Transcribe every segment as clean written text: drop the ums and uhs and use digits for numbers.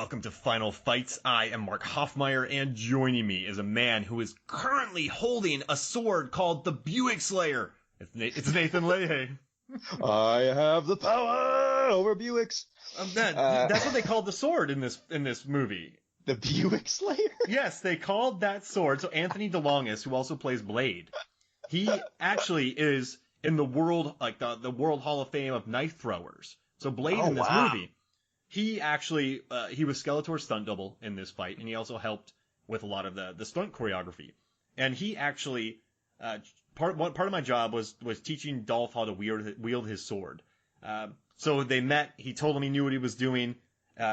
welcome to Final Fights. I am Mark Hoffmeyer, and joining me is a man who is currently holding a sword called the Buick Slayer. It's Nathan Leahy. I have the power over Buicks. That's what they called the sword in this movie. The Buick Slayer? Yes, they called that sword. So Anthony DeLongis, who also plays Blade, he actually is in the world, like the World Hall of Fame of knife throwers. So Blade in this movie, he actually he was Skeletor's stunt double in this fight, and he also helped with a lot of the stunt choreography. And he actually part of my job was teaching Dolph how to wield his sword. So they met. He told him he knew what he was doing.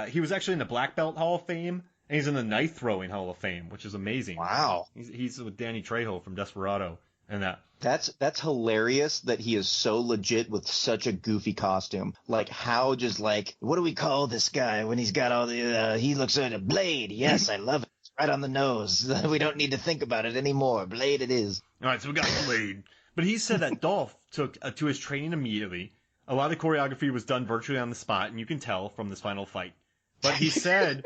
He was actually in the Black Belt Hall of Fame, and he's in the Knife Throwing Hall of Fame, which is amazing. Wow. He's with Danny Trejo from Desperado and that. That's hilarious that he is so legit with such a goofy costume. Like, how just like, what do we call this guy when he's got all the, he looks like a Blade. Yes, I love it. It's right on the nose. We don't need to think about it anymore. Blade it is. All right, so we got Blade. But he said that Dolph took to his training immediately. A lot of the choreography was done virtually on the spot, and you can tell from this final fight. But he said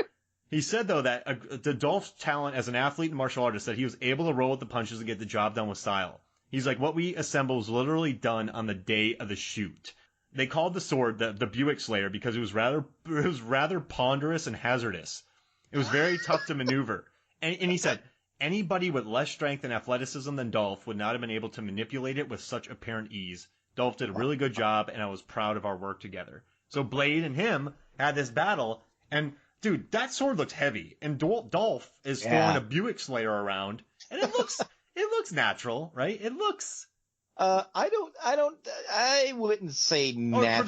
though that the Dolph's talent as an athlete and martial artist, that he was able to roll with the punches and get the job done with style. He's like, what we assembled was literally done on the day of the shoot. They called the sword the Buick Slayer because it was rather ponderous and hazardous. It was very tough to maneuver. And he said, anybody with less strength and athleticism than Dolph would not have been able to manipulate it with such apparent ease. Dolph did a really good job, and I was proud of our work together. So Blade and him had this battle, and dude, that sword looks heavy, and Dolph is throwing a Buick Slayer around, and it looks natural, right? It looks. I wouldn't say natural.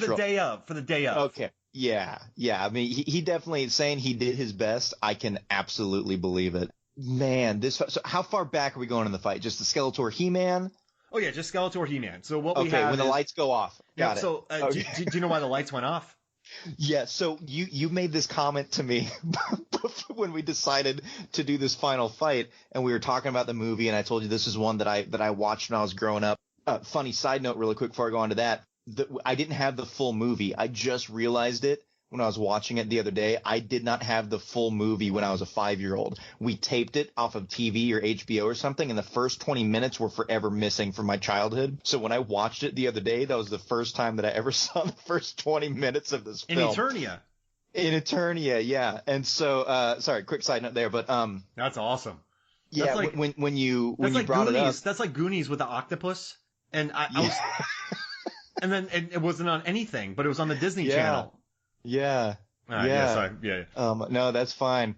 For the day of. Okay. Yeah. I mean, he definitely is saying he did his best. I can absolutely believe it. Man, so how far back are we going in the fight? Just the Skeletor He-Man? Oh yeah, just Skeletor He-Man. So what we have when the lights go off. Got it. So do you know why the lights went off? Yeah, so you made this comment to me when we decided to do this final fight, and we were talking about the movie, and I told you this is one that I watched when I was growing up. Funny side note really quick before I go on to that, I didn't have the full movie. I just realized it when I was watching it the other day. I did not have the full movie when I was a 5-year-old. We taped it off of TV or HBO or something, and the first 20 minutes were forever missing from my childhood. So when I watched it the other day, that was the first time that I ever saw the first 20 minutes of this film. In Eternia, yeah. And so, sorry, quick side note there, but that's awesome. Yeah, that's like, when you brought Goonies. it up, that's like Goonies with the octopus, and I was, and then it wasn't on anything, but it was on the Disney Channel. Yeah. No, that's fine.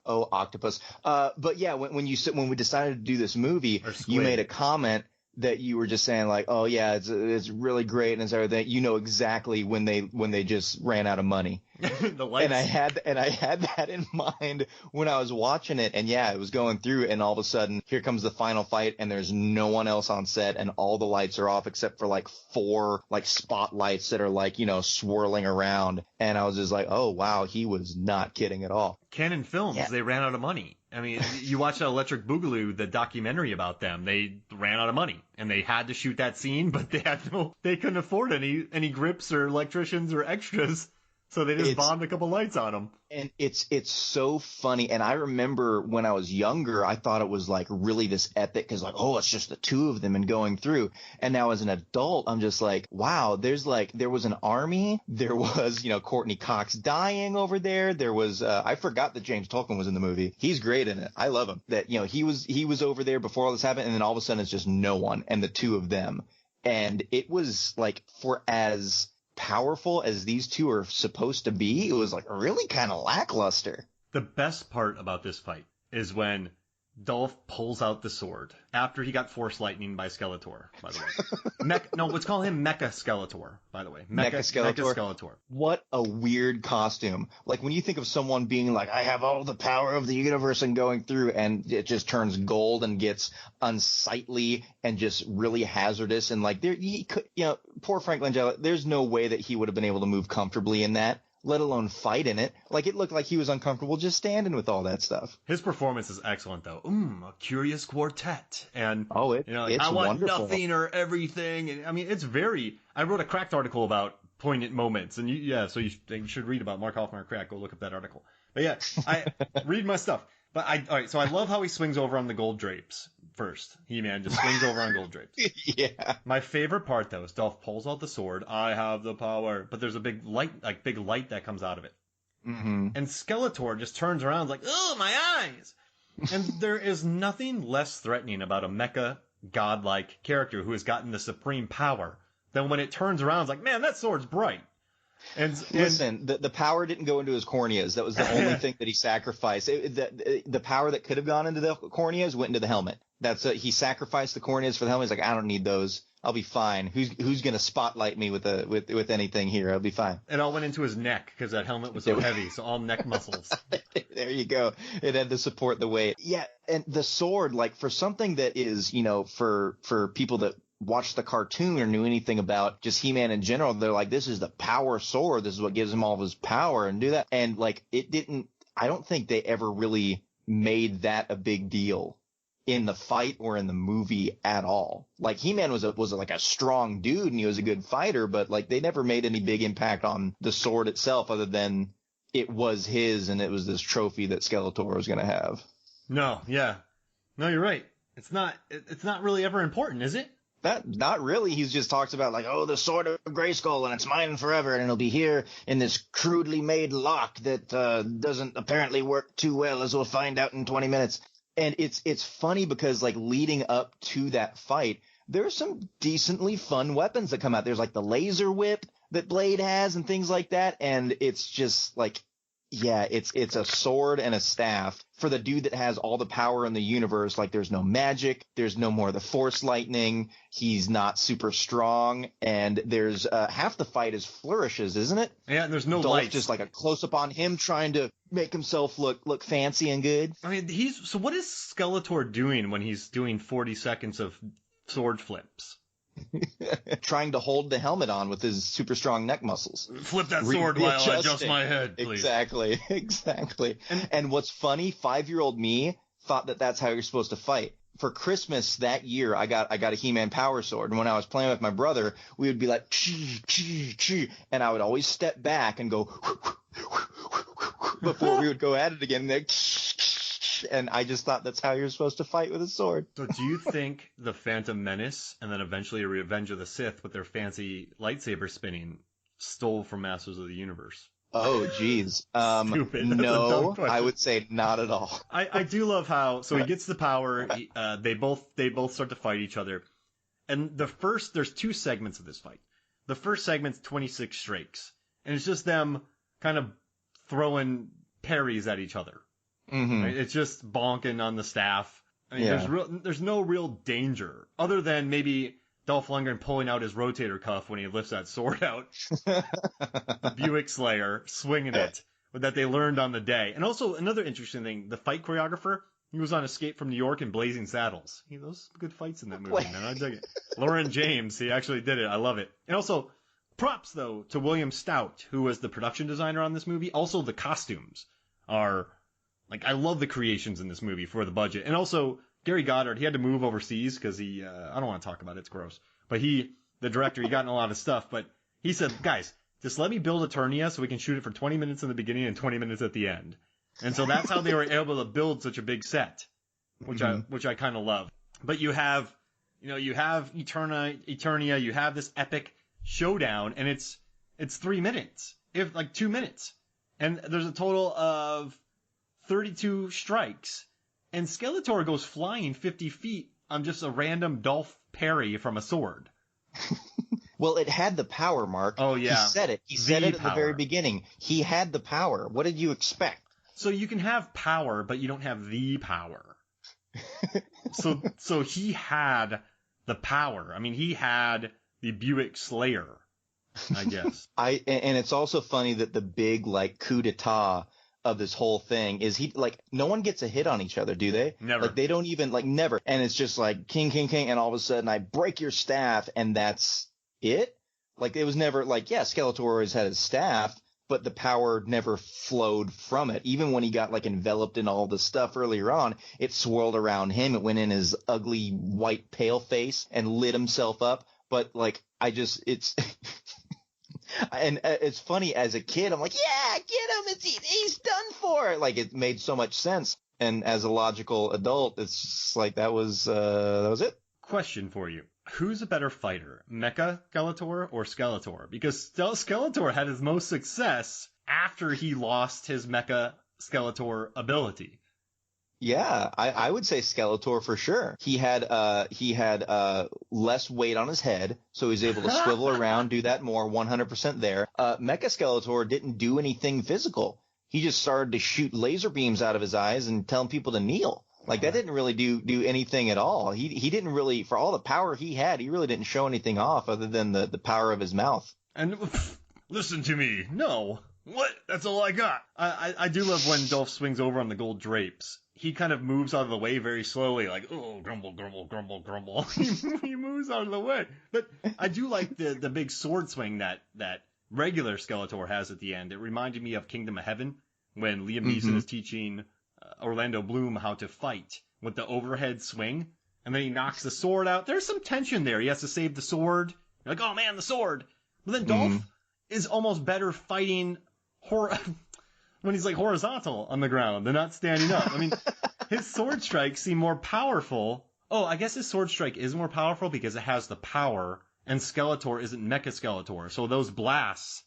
Oh, octopus. But yeah, when we decided to do this movie, you made a comment that you were just saying like, oh yeah, it's really great and it's everything. You know exactly when they just ran out of money. The lights. And I had that in mind when I was watching it, and yeah, it was going through, and all of a sudden here comes the final fight, and there's no one else on set, and all the lights are off except for like 4 like spotlights that are like, swirling around, and I was just like, oh wow, he was not kidding at all. Canon Films, They ran out of money. I mean, you watch Electric Boogaloo, the documentary about them. They ran out of money, and they had to shoot that scene, but they couldn't afford any grips or electricians or extras. So they just bombed a couple lights on them. And it's so funny. And I remember when I was younger, I thought it was like really this epic, because like, oh, it's just the two of them and going through. And now as an adult, I'm just like, wow, there was an army. There was, Courtney Cox dying over there. There was, I forgot that James Tolkien was in the movie. He's great in it. I love him. That, he was over there before all this happened. And then all of a sudden it's just no one and the two of them. And it was like, for as powerful as these two are supposed to be, it was like really kind of lackluster. The best part about this fight is when Dolph pulls out the sword after he got Force Lightning by Skeletor, by the way. Let's call him Mecha Skeletor, by the way. Mecha Skeletor. What a weird costume. Like when you think of someone being like, I have all the power of the universe and going through, and it just turns gold and gets unsightly and just really hazardous. And like poor Frank Langella, there's no way that he would have been able to move comfortably in that, let alone fight in it. Like, it looked like he was uncomfortable just standing with all that stuff. His performance is excellent, though. A curious quartet. And, it's I want wonderful. Nothing or everything. And, I mean, it's very... I wrote a Cracked article about poignant moments. And so you should read about Mark Hoffman Crack. Go look up that article. But yeah, I read my stuff. But all right, so I love how he swings over on the gold drapes first. He-Man just swings over on gold drapes. Yeah. My favorite part though is Dolph pulls out the sword. I have the power, but there's a big light that comes out of it. Mm-hmm. And Skeletor just turns around like, oh, my eyes. And there is nothing less threatening about a mecha godlike character who has gotten the supreme power than when it turns around, it's like, man, that sword's bright. And listen, the power didn't go into his corneas. That was the only thing that he sacrificed. The power that could have gone into the corneas went into the helmet. He sacrificed the corneas for the helmet. He's like, I don't need those. I'll be fine. Who's gonna spotlight me with anything here? I'll be fine. It all went into his neck because that helmet was so heavy. So all neck muscles. There you go. It had to support the weight. Yeah, and the sword, like for something that is, for people that watched the cartoon or knew anything about just He-Man in general, they're like, this is the power sword. This is what gives him all of his power and do that. And like, I don't think they ever really made that a big deal in the fight or in the movie at all. Like He-Man was like a strong dude and he was a good fighter, but like they never made any big impact on the sword itself other than it was his and it was this trophy that Skeletor was going to have. No, yeah. No, you're right. It's not really ever important, is it? Not really. He just talks about like, oh, the sword of Grayskull and it's mine forever and it'll be here in this crudely made lock that doesn't apparently work too well, as we'll find out in 20 minutes. And it's funny because like leading up to that fight, there's some decently fun weapons that come out. There's like the laser whip that Blade has and things like that. And it's just like, yeah, it's a sword and a staff for the dude that has all the power in the universe. Like there's no magic. There's no more of the force lightning. He's not super strong. And there's half the fight is flourishes, isn't it? Yeah, and there's no Dolph lights. Just like a close up on him trying to make himself look fancy and good. I mean, so what is Skeletor doing when he's doing 40 seconds of sword flips? Trying to hold the helmet on with his super strong neck muscles. Flip that sword while I adjust my head, please. Exactly. And what's funny, 5-year-old me thought that that's how you're supposed to fight. For Christmas that year, I got a He-Man power sword. And when I was playing with my brother, we would be like, chee, chee, chee, and I would always step back and go before we would go at it again. And I just thought that's how you're supposed to fight with a sword. So do you think the Phantom Menace and then eventually Revenge of the Sith with their fancy lightsaber spinning stole from Masters of the Universe? Oh, geez. Stupid. No, I would say not at all. I do love how, so he gets the power, they both start to fight each other. And there's 2 segments of this fight. The first segment's 26 strikes. And it's just them kind of throwing parries at each other. Mm-hmm. Right? It's just bonking on the staff. I mean, there's no real danger other than maybe Dolph Lundgren pulling out his rotator cuff when he lifts that sword out. Buick Slayer swinging it, but that they learned on the day. And also another interesting thing, the fight choreographer, he was on Escape from New York and Blazing Saddles. Those good fights in that movie, man. I dig it. Lauren James, he actually did it. I love it. And also props though to William Stout, who was the production designer on this movie. Also the costumes are I love the creations in this movie for the budget. And also, Gary Goddard, he had to move overseas because I don't want to talk about it, it's gross. But the director, he got in a lot of stuff, but he said, guys, just let me build Eternia so we can shoot it for 20 minutes in the beginning and 20 minutes at the end. And so that's how they were able to build such a big set, which I kind of love. But you have Eternia, you have this epic showdown, and it's 3 minutes, 2 minutes. And there's a total of 32 strikes, and Skeletor goes flying 50 feet on just a random Dolph parry from a sword. Well, it had the power, Mark. Oh, yeah. He said it. He said it at the very beginning. He had the power. What did you expect? So you can have power, but you don't have the power. So he had the power. I mean, he had the Buick Slayer, I guess. And it's also funny that the big, coup d'etat of this whole thing is no one gets a hit on each other, do they? Never. They don't even, never. And it's just king, king, king, and all of a sudden I break your staff, and that's it? It was never Skeletor always had his staff, but the power never flowed from it. Even when he got enveloped in all the stuff earlier on, it swirled around him. It went in his ugly white pale face and lit himself up. But it's And it's funny, as a kid, I'm like, yeah, get him. He's done for. Like, it made so much sense. And as a logical adult, it's just like, that was it. Question for you. Who's a better fighter, Mecha Skeletor or Skeletor? Because Skeletor had his most success after he lost his Mecha Skeletor ability. Yeah, I would say Skeletor for sure. He had less weight on his head, so he was able to swivel around, do that more, 100% there. Mecha Skeletor didn't do anything physical. He just started to shoot laser beams out of his eyes and telling people to kneel. Like, that didn't really do anything at all. He didn't really, for all the power he had, he really didn't show anything off other than the power of his mouth. And listen to me. No. What? That's all I got. I do love when Dolph swings over on the gold drapes. He kind of moves out of the way very slowly, like, oh, grumble, grumble, grumble, grumble. He moves out of the way. But I do like the big sword swing that regular Skeletor has at the end. It reminded me of Kingdom of Heaven, when Liam Neeson is teaching Orlando Bloom how to fight with the overhead swing, and then he knocks the sword out. There's some tension there. He has to save the sword. You're like, oh man, the sword. But then Dolph is almost better fighting when he's like horizontal on the ground. They're not standing up. I mean, his sword strikes seem more powerful. Oh, I guess his sword strike is more powerful because it has the power, and Skeletor isn't Mecha Skeletor, so those blasts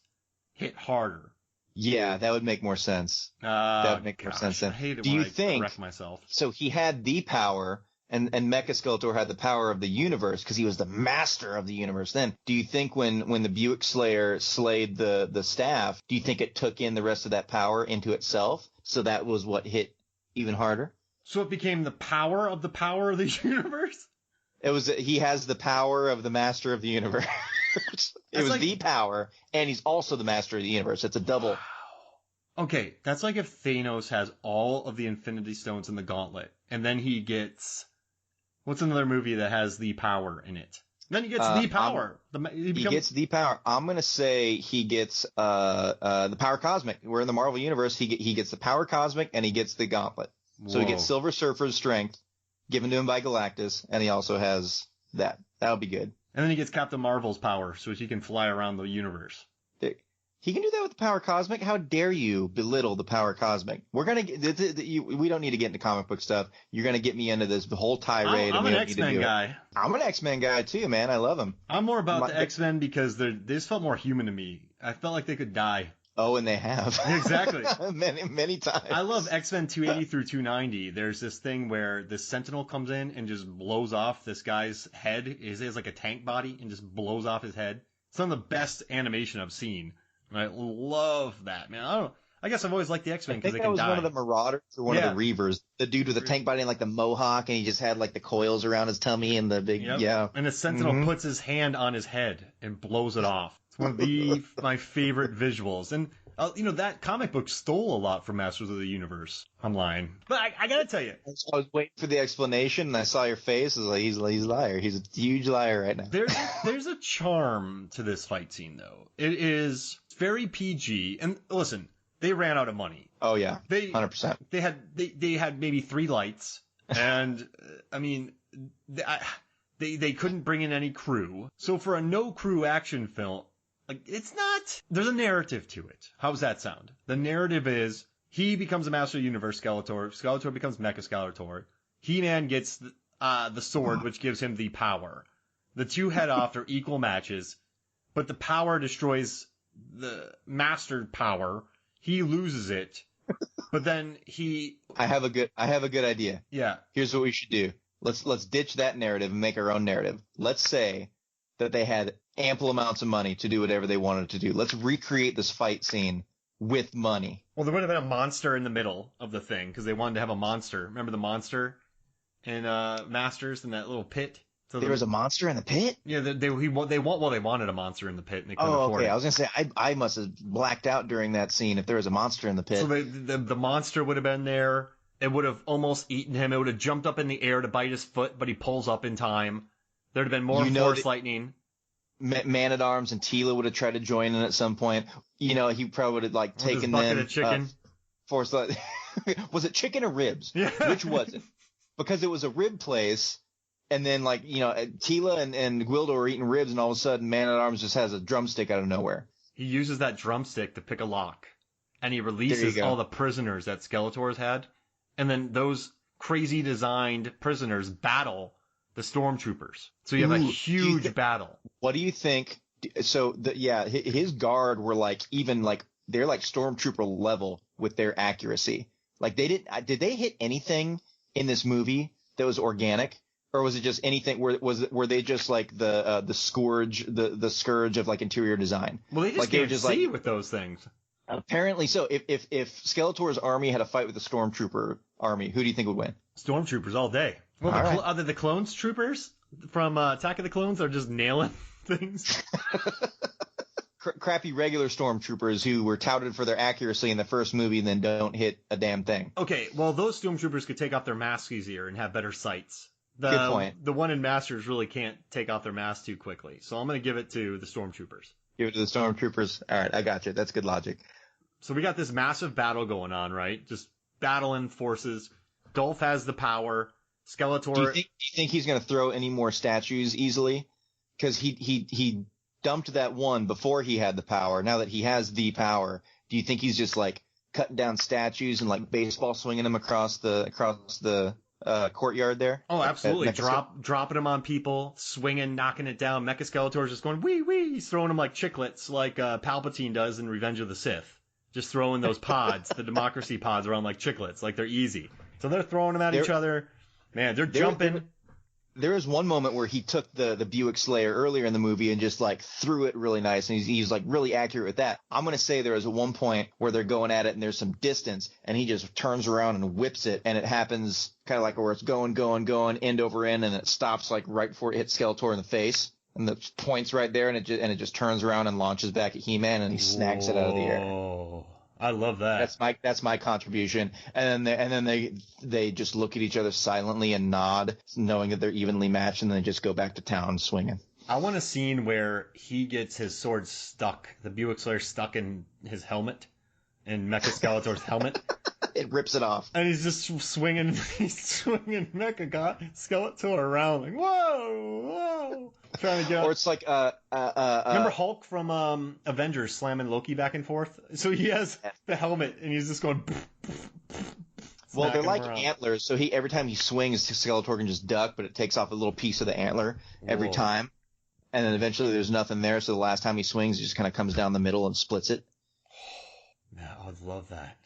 hit harder. Yeah, that would make more sense. That would make more sense then. I hate it Do when you think, correct myself. So he had the power, and Mecha Skeletor had the power of the universe because he was the master of the universe then. Do you think when the Buick Slayer slayed the staff, do you think it took in the rest of that power into itself? So that was what hit even harder? So it became the power of the universe? He has the power of the master of the universe. It was like, the power, and he's also the master of the universe. It's a double. Wow. Okay, that's like if Thanos has all of the Infinity Stones in the Gauntlet, and then he gets... What's another movie that has the power in it? Then he gets the power. He gets the power. I'm going to say he gets the power cosmic. We're in the Marvel Universe. He gets the power cosmic, and he gets the Gauntlet. Whoa. So he gets Silver Surfer's strength, given to him by Galactus, and he also has that. That'll be good. And then he gets Captain Marvel's power, so he can fly around the universe. He can do that with the power cosmic? How dare you belittle the power cosmic? We're gonna we don't need to get into comic book stuff. You're gonna get me into this whole tirade. I'm an X-Men guy. I'm an X-Men guy too, man. I love them. I'm more about the X-Men because they just felt more human to me. I felt like they could die. Oh, and they have. Exactly. many times. I love X-Men 280 through 290. There's this thing where the Sentinel comes in and just blows off this guy's head. He has like a tank body and just blows off his head. Some of the best animation I've seen. I love that, man. I guess I've always liked the X-Men because they can die. I think that was one of the Marauders or one of the Reavers. The dude with the tank body and like the mohawk, and he just had like the coils around his tummy and the big, And the Sentinel puts his hand on his head and blows it off. It's one of my favorite visuals. And, that comic book stole a lot from Masters of the Universe. I'm lying. But I gotta tell you. I was waiting for the explanation, and I saw your face. I was like, he's a liar. He's a huge liar right now. There's a charm to this fight scene, though. It is very PG. And listen, they ran out of money. Oh, yeah. 100%. They had maybe 3 lights. And, I mean, they couldn't bring in any crew. So for a no-crew action film, like, it's not... There's a narrative to it. How does that sound? The narrative is, he becomes a Master of the Universe Skeletor. Skeletor becomes Mecha Skeletor. He-Man gets the sword, which gives him the power. The two head off. They're equal matches. But the power destroys the master power. He loses it. But then I have a good idea. Yeah. Here's what we should do. Let's ditch that narrative and make our own narrative. Let's say that they had ample amounts of money to do whatever they wanted to do. Let's recreate this fight scene with money. Well, there would have been a monster in the middle of the thing because they wanted to have a monster. Remember the monster in Masters in that little pit? So there was a monster in the pit? Yeah, they wanted a monster in the pit and they couldn't afford it. I was gonna say I must have blacked out during that scene if there was a monster in the pit. So the monster would have been there. It would have almost eaten him. It would have jumped up in the air to bite his foot, but he pulls up in time. There'd have been more Force Lightning. Man-at-Arms and Teela would have tried to join in at some point. He probably would have taken them. Of chicken. Was it chicken or ribs? Yeah. Which was it? Because it was a rib place, and then Teela and Gwildo are eating ribs, and all of a sudden Man-at-Arms just has a drumstick out of nowhere. he uses that drumstick to pick a lock, and he releases all the prisoners that Skeletor's had, and then those crazy designed prisoners battle the stormtroopers. So you have a huge battle. What do you think? So his guard were like they're like stormtrooper level with their accuracy. Like did they hit anything in this movie that was organic, or was it just anything? Were they just like the scourge, the scourge of like interior design? Well, they just can't see with those things. Apparently so. If Skeletor's army had a fight with the stormtrooper army, who do you think would win? Stormtroopers all day. Well, other the clones troopers from Attack of the Clones are just nailing things. Crappy regular stormtroopers who were touted for their accuracy in the first movie and then don't hit a damn thing. Okay, well, those stormtroopers could take off their masks easier and have better sights. Good point. The one in Masters really can't take off their masks too quickly, so I'm going to give it to the stormtroopers. Give it to the stormtroopers. All right, I got you. That's good logic. So we got this massive battle going on, right? Just battling forces. Dolph has the power. Skeletor. Do you think he's going to throw any more statues easily? Because he dumped that one before he had the power. Now that he has the power, do you think he's just like cutting down statues and like baseball swinging them across the courtyard there? Oh, absolutely. Dropping them on people, swinging, knocking it down. Mecha Skeletor's just going wee wee. He's throwing them like chiclets, like Palpatine does in Revenge of the Sith. Just throwing those pods, the democracy pods, around like chiclets, like they're easy. So they're throwing them at each other. Man, they're jumping. There is one moment where he took the Buick Slayer earlier in the movie and just like threw it really nice, and he's like really accurate with that. I'm gonna say there was one point where they're going at it and there's some distance, and he just turns around and whips it, and it happens kind of like where it's going end over end, and it stops like right before it hits Skeletor in the face, and the point's right there, and it just turns around and launches back at He-Man, and he snacks it out of the air. Oh, I love that. That's my contribution. And then they just look at each other silently and nod, knowing that they're evenly matched, and then just go back to town swinging. I want a scene where he gets his sword stuck, the Buick Slayer stuck in his helmet, in Mecha Skeletor's helmet. It rips it off. And he's just swinging Mecha Skeletor around like, whoa. Trying to get Or it's like remember Hulk from Avengers slamming Loki back and forth? So he has the helmet and he's just going well, they're like around. antlers, so every time he swings, Skeletor can just duck, but it takes off a little piece of the antler every time. And then eventually there's nothing there, so the last time he swings, he just kind of comes down the middle and splits it. Man, I would love that.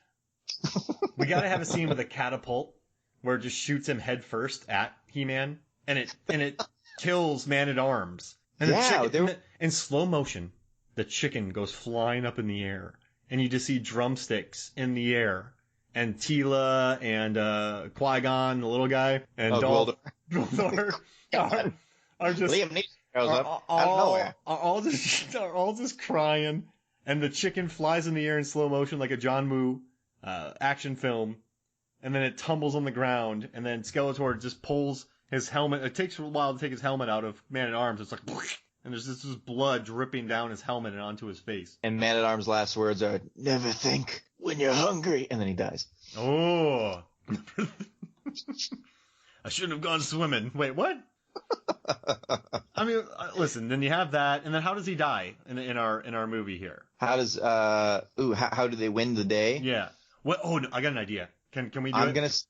We gotta have a scene with a catapult where it just shoots him head first at He-Man, and it kills Man-at-Arms. And in slow motion, the chicken goes flying up in the air, and you just see drumsticks in the air, and Tila and Qui-Gon, the little guy, and Dolph are just Liam Neeson goes up out of nowhere. Are all just crying, and the chicken flies in the air in slow motion like a John Woo action film, and then it tumbles on the ground, and then Skeletor just pulls his helmet. It takes a while to take his helmet out of Man-at-Arms. It's like, and there's this blood dripping down his helmet and onto his face. And Man-at-Arms' last words are, "Never think when you're hungry," and then he dies. Oh. I shouldn't have gone swimming. Wait, what? I mean, listen, then you have that, and then how does he die in our movie here? How does how do they win the day? Yeah. What? Oh, no, I got an idea. Can we do it?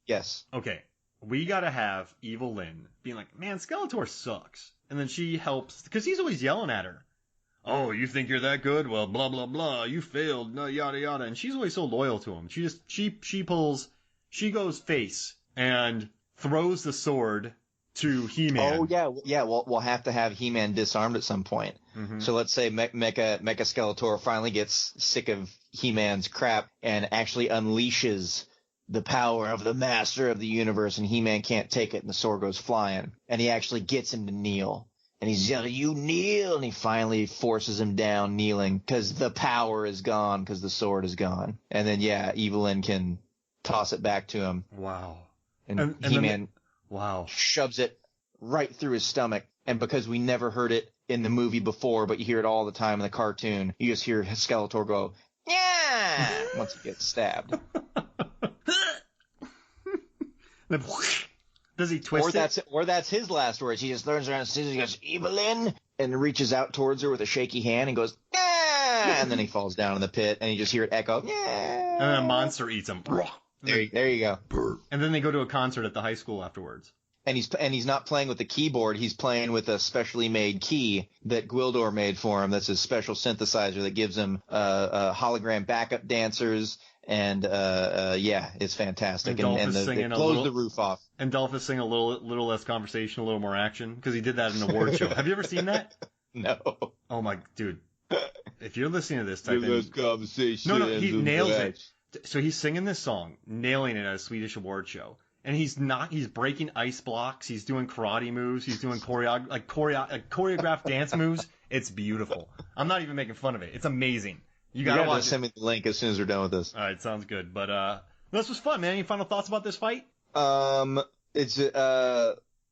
Yes. Okay. We gotta have Evil Lynn being like, man, Skeletor sucks. And then she helps, because he's always yelling at her. Oh, you think you're that good? Well, blah, blah, blah. You failed, yada, yada. And she's always so loyal to him. She goes face and throws the sword to He-Man. Oh, yeah. We'll have to have He-Man disarmed at some point. Mm-hmm. So let's say Mecha Skeletor finally gets sick of He-Man's crap and actually unleashes the power of the master of the universe, and He-Man can't take it, and the sword goes flying. And he actually gets him to kneel. And he's yelling, "You kneel!" And he finally forces him down kneeling, because the power is gone, because the sword is gone. And then, Evelyn can toss it back to him. Wow. And He-Man wow, shoves it right through his stomach. And because we never heard it in the movie before, but you hear it all the time in the cartoon, you just hear Skeletor go, "Yeah!" once he gets stabbed. Does he twist it? Or that's his last words. He just turns around and says, he goes, "Evelyn," and reaches out towards her with a shaky hand and goes, "Ah!" and then he falls down in the pit, and you just hear it echo. Yeah. And then a monster eats him. There you go. And then they go to a concert at the high school afterwards. And he's not playing with the keyboard. He's playing with a specially made key that Gwildor made for him. That's his special synthesizer that gives him hologram backup dancers. And yeah, it's fantastic. And it blows the roof off. And Dolph is singing a little less conversation, a little more action, because he did that in an award show. Have you ever seen that? No. Oh my dude. If you're listening to this, type in. Less conversation. No, he nails it. So he's singing this song, nailing it at a Swedish award show. And he's breaking ice blocks. He's doing karate moves. He's doing choreographed dance moves. It's beautiful. I'm not even making fun of it. It's amazing. You gotta watch it. Send me the link as soon as we're done with this. All right, sounds good. But this was fun, man. Any final thoughts about this fight? It's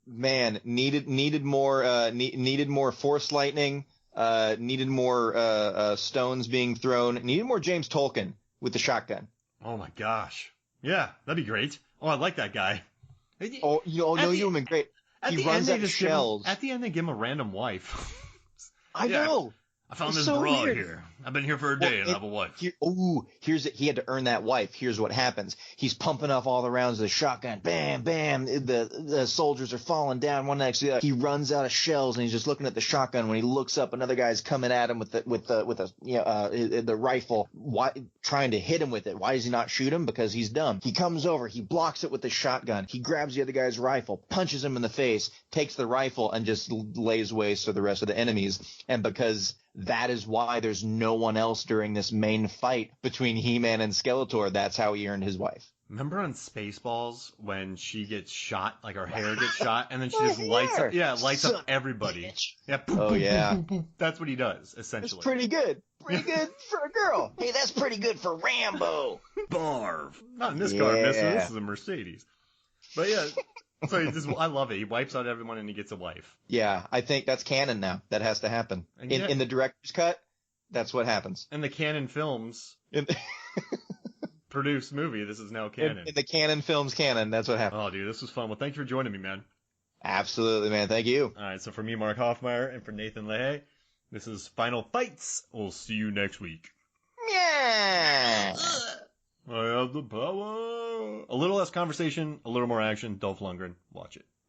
man, needed more force lightning. Needed more stones being thrown. Needed more James Tolkien with the shotgun. Oh my gosh. Yeah, that'd be great. Oh, I like that guy. Oh, you would have been great. He runs out of shells. At the end, they give him a random wife. I know. I found this bra here. I've been here for a day and I have a wife. He had to earn that wife. Here's what happens. He's pumping off all the rounds of the shotgun. Bam, bam. The soldiers are falling down one next to the other. He runs out of shells and he's just looking at the shotgun. When he looks up, another guy's coming at him with the rifle, trying to hit him with it. Why does he not shoot him? Because he's dumb. He comes over. He blocks it with the shotgun. He grabs the other guy's rifle, punches him in the face, takes the rifle, and just lays waste to the rest of the enemies. And because that is why there's no one else during this main fight between He-Man and Skeletor. That's how he earned his wife. Remember on Spaceballs when she gets shot, like her hair gets shot, and then she just lights up everybody. Bitch. Yeah. Boop, oh boop, yeah. Boop, boop, boop. That's what he does essentially. That's pretty good. Pretty good for a girl. Hey, that's pretty good for Rambo. Barf. Not in this car, mister. This is a Mercedes. But yeah. So I love it. He wipes out everyone and he gets a wife. Yeah, I think that's canon now. That has to happen. In the director's cut, that's what happens. In the Canon Films produced movie, this is now canon. In the Canon Films canon, that's what happened. Oh, dude, this was fun. Well, thank you for joining me, man. Absolutely, man. Thank you. All right, so for me, Mark Hoffmeyer, and for Nathan Leahy, this is Final Fights. We'll see you next week. Yeah. I have the power. A little less conversation, a little more action. Dolph Lundgren. Watch it.